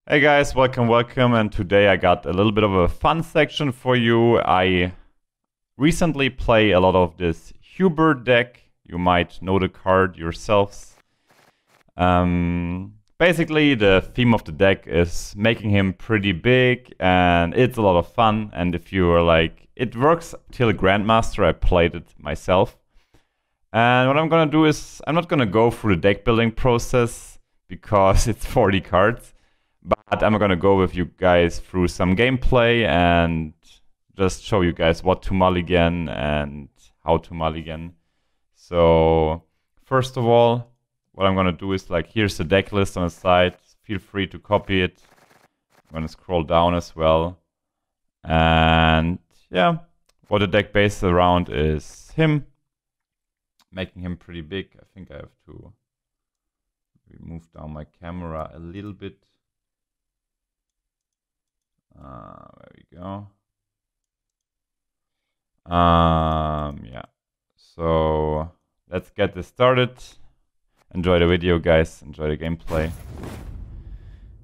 Hey guys, welcome, and today I got a little bit of a fun section for you. I recently play a lot of this Hubert deck. You might know the card yourselves. Basically, the theme of the deck is making him pretty big, and it's a lot of fun. And if you are like, it works till Grandmaster, I played it myself. And what I'm gonna do is, I'm not gonna go through the deck building process because it's 40 cards. But I'm gonna go with you guys through some gameplay and just show you guys what to mulligan and how to mulligan. So first of all, what I'm gonna do is like, here's the deck list on the side. Feel free to copy it. I'm gonna scroll down as well. And yeah, what the deck bases around is him, making him pretty big. I think I have to move down my camera a little bit. There we go. Yeah. So let's get this started. Enjoy the video, guys. Enjoy the gameplay.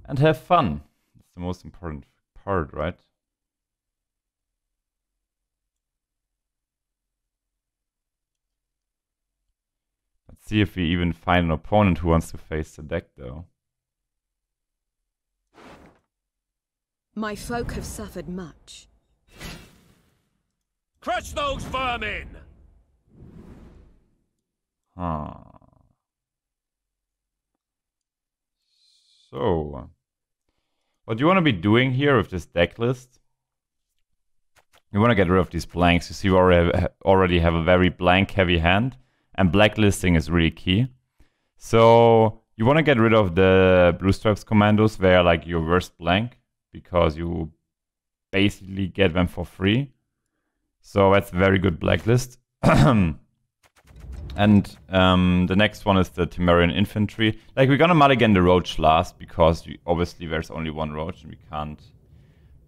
And have fun. It's the most important part, right? Let's see if we even find an opponent who wants to face the deck, though. My folk have suffered much. Crush those vermin! So, what you want to be doing here with this deck list, you want to get rid of these blanks. You see, we already have a very blank heavy hand, and blacklisting is really key. So, you want to get rid of the blue stripes commandos where like your worst blank, because you basically get them for free. So that's a very good blacklist. And the next one is the Temerian Infantry. Like, we're gonna mulligan the Roach last, because obviously there's only one Roach and we can't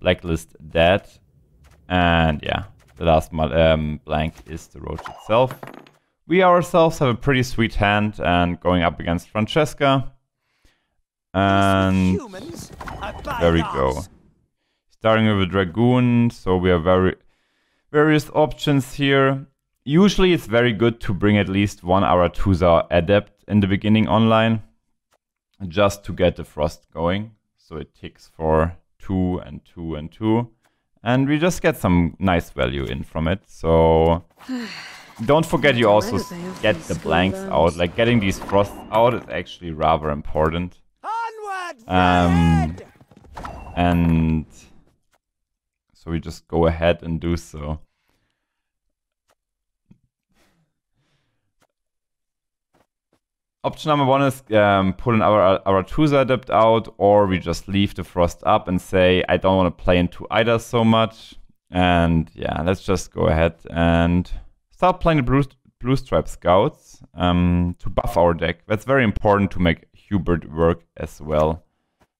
blacklist that. And yeah, the last blank is the Roach itself. We ourselves have a pretty sweet hand and going up against Francesca. And there we go. Starting with a Dragoon, so we have various options here. Usually it's very good to bring at least one Arathusa Adept in the beginning online, just to get the Frost going. So it ticks for 2 and 2 and 2. And we just get some nice value in from it. So don't forget you also get the blanks out. Like, getting these Frosts out is actually rather important. And so we just go ahead and do so. Option number one is pulling our Arathusa Adept out, or we just leave the Frost up and say, I don't want to play into either so much. And yeah, let's just go ahead and start playing the blue stripe scouts to buff our deck. That's very important to make Hubert work as well.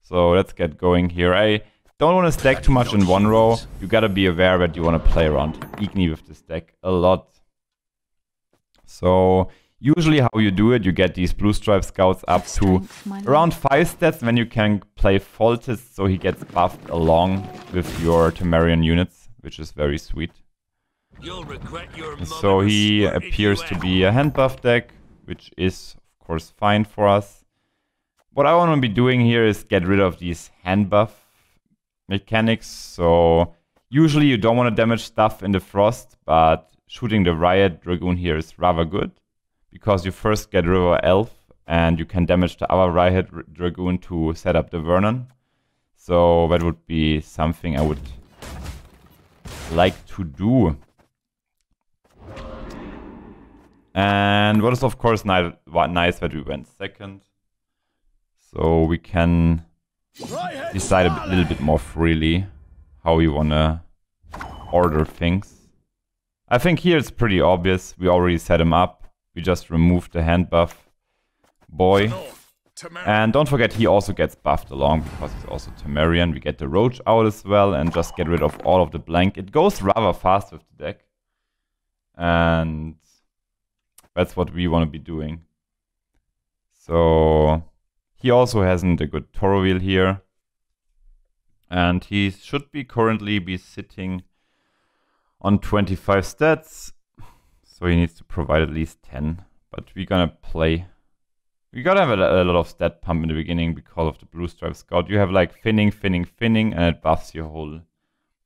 So let's get going here. I don't want to stack too much in one row. You gotta be aware that you want to play around Igni with this deck a lot. So usually how you do it, you get these blue stripe scouts up to around 5 stats, then you can play Foltest, so he gets buffed along with your Temerian units, which is very sweet. So he appears to be a hand buff deck, which is of course fine for us. What I want to be doing here is get rid of these hand buff mechanics. So usually you don't want to damage stuff in the Frost, but shooting the Riot Dragoon here is rather good, because you first get rid of Elf and you can damage the other Riot Dragoon to set up the Vernon. So that would be something I would like to do. And what is of course nice that we went second. So we can decide a little bit more freely how we want to order things. I think here it's pretty obvious. We already set him up. We just removed the hand buff boy. And don't forget, he also gets buffed along because he's also Temerian. We get the Roach out as well and just get rid of all of the blank. It goes rather fast with the deck. And that's what we want to be doing. So he also hasn't a good Toro wheel here. And he should be currently be sitting on 25 stats. So he needs to provide at least 10. But we're gonna play. We gotta have a lot of stat pump in the beginning because of the Blue Stripe Scout. You have like finning, and it buffs your whole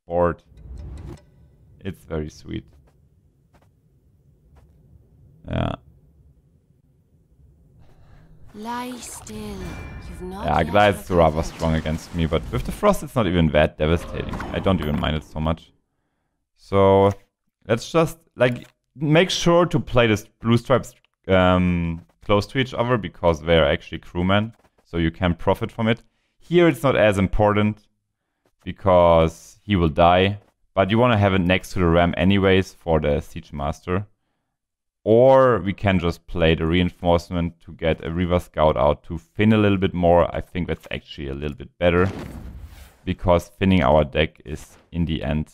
board. It's very sweet. Yeah. Lie still. You've not Yeah, Glide's rather strong against me, but with the Frost it's not even that devastating. I don't even mind it so much. So let's just like make sure to play this Blue Stripes close to each other because they're actually crewmen, so you can profit from it. Here it's not as important because he will die, but you want to have it next to the ram anyways for the Siege Master. Or we can just play the reinforcement to get a Reaver Scout out to fin a little bit more. I think that's actually a little bit better because finning our deck is in the end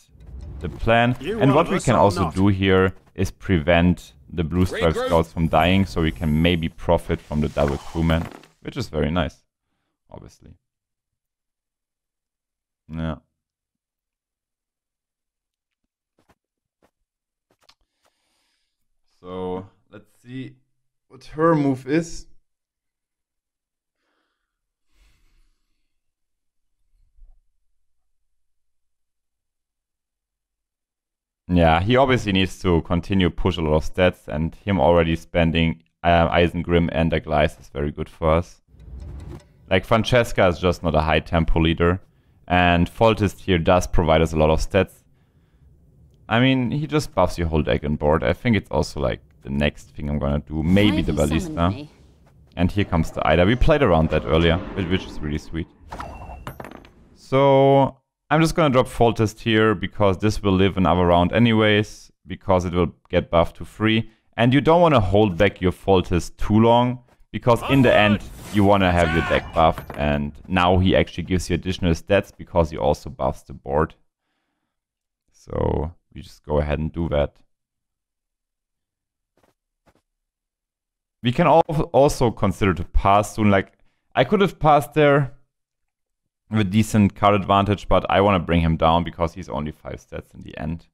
the plan. And what we can also do here is prevent the Blue Stripe Scouts from dying, so we can maybe profit from the double crewman, which is very nice, obviously. Yeah. So let's see what her move is. Yeah, he obviously needs to continue push a lot of stats, and him already spending Eisengrim and the Gleis is very good for us. Like Francesca is just not a high tempo leader, and Foltest here does provide us a lot of stats. I mean, he just buffs your whole deck and board. I think it's also like the next thing I'm gonna do. Maybe the Ballista. And here comes the Ida. We played around that earlier, which is really sweet. So I'm just gonna drop Foltest here because this will live another round anyways, because it will get buffed to 3. And you don't want to hold back your Foltest too long, because in the end you want to have your deck buffed, and now he actually gives you additional stats because he also buffs the board. So we just go ahead and do that. We can also consider to pass soon. Like, I could have passed there with decent card advantage, but I want to bring him down because he's only 5 stats in the end.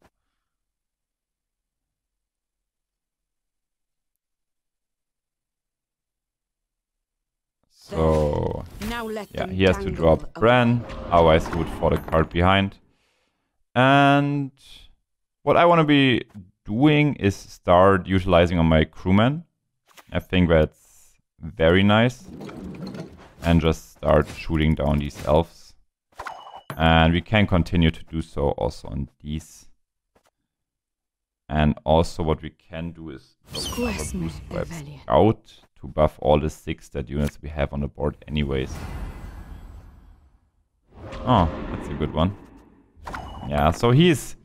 So, yeah, he has to drop Bran, otherwise he would fall the card behind. And what I want to be doing is start utilizing on my crewman. I think that's very nice. And just start shooting down these elves. And we can continue to do so also on these. And also what we can do is out to buff all the 6 stat units we have on the board anyways. Oh, that's a good one. Yeah, so he's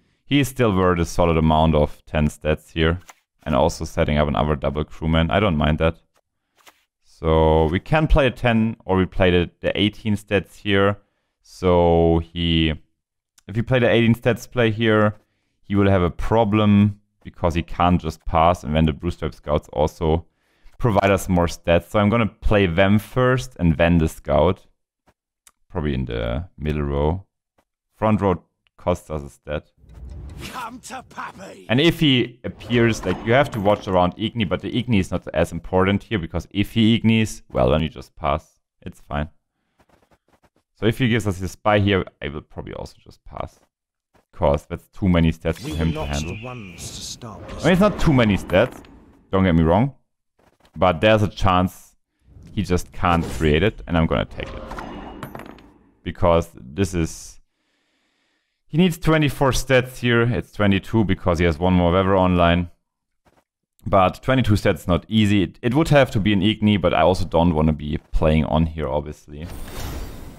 still worth a solid amount of 10 stats here. And also setting up another double crewman. I don't mind that. So we can play a 10 or we play the 18 stats here. So if you play the 18 stats play here, he will have a problem because he can't just pass, and then the Blue Stripe Scouts also provide us more stats. So I'm gonna play them first and then the Scout. Probably in the middle row. Front row costs us a stat. Come to Pappy. And if he appears, like, you have to watch around Igni, but the Igni is not as important here because if he Ignis, well, then you just pass. It's fine. So if he gives us his spy here, I will probably also just pass. Because that's too many stats for him to handle. I mean, it's not too many stats, don't get me wrong. But there's a chance he just can't create it, and I'm gonna take it. Because this is... He needs 24 stats here. It's 22 because he has one more Weather online. But 22 stats is not easy. It would have to be an Igni, but I also don't want to be playing on here, obviously.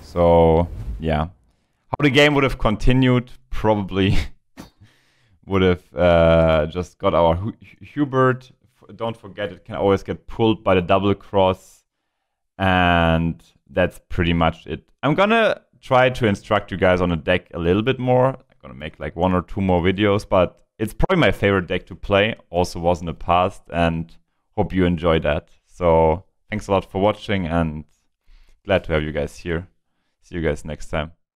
So, yeah. How the game would have continued, probably would have just got our Hubert. Don't forget, it can always get pulled by the double cross. And that's pretty much it. I'm gonna try to instruct you guys on the deck a little bit more. I'm gonna make like 1 or 2 more videos, but it's probably my favorite deck to play. Also was in the past, and hope you enjoy that. So thanks a lot for watching, and glad to have you guys here. See you guys next time.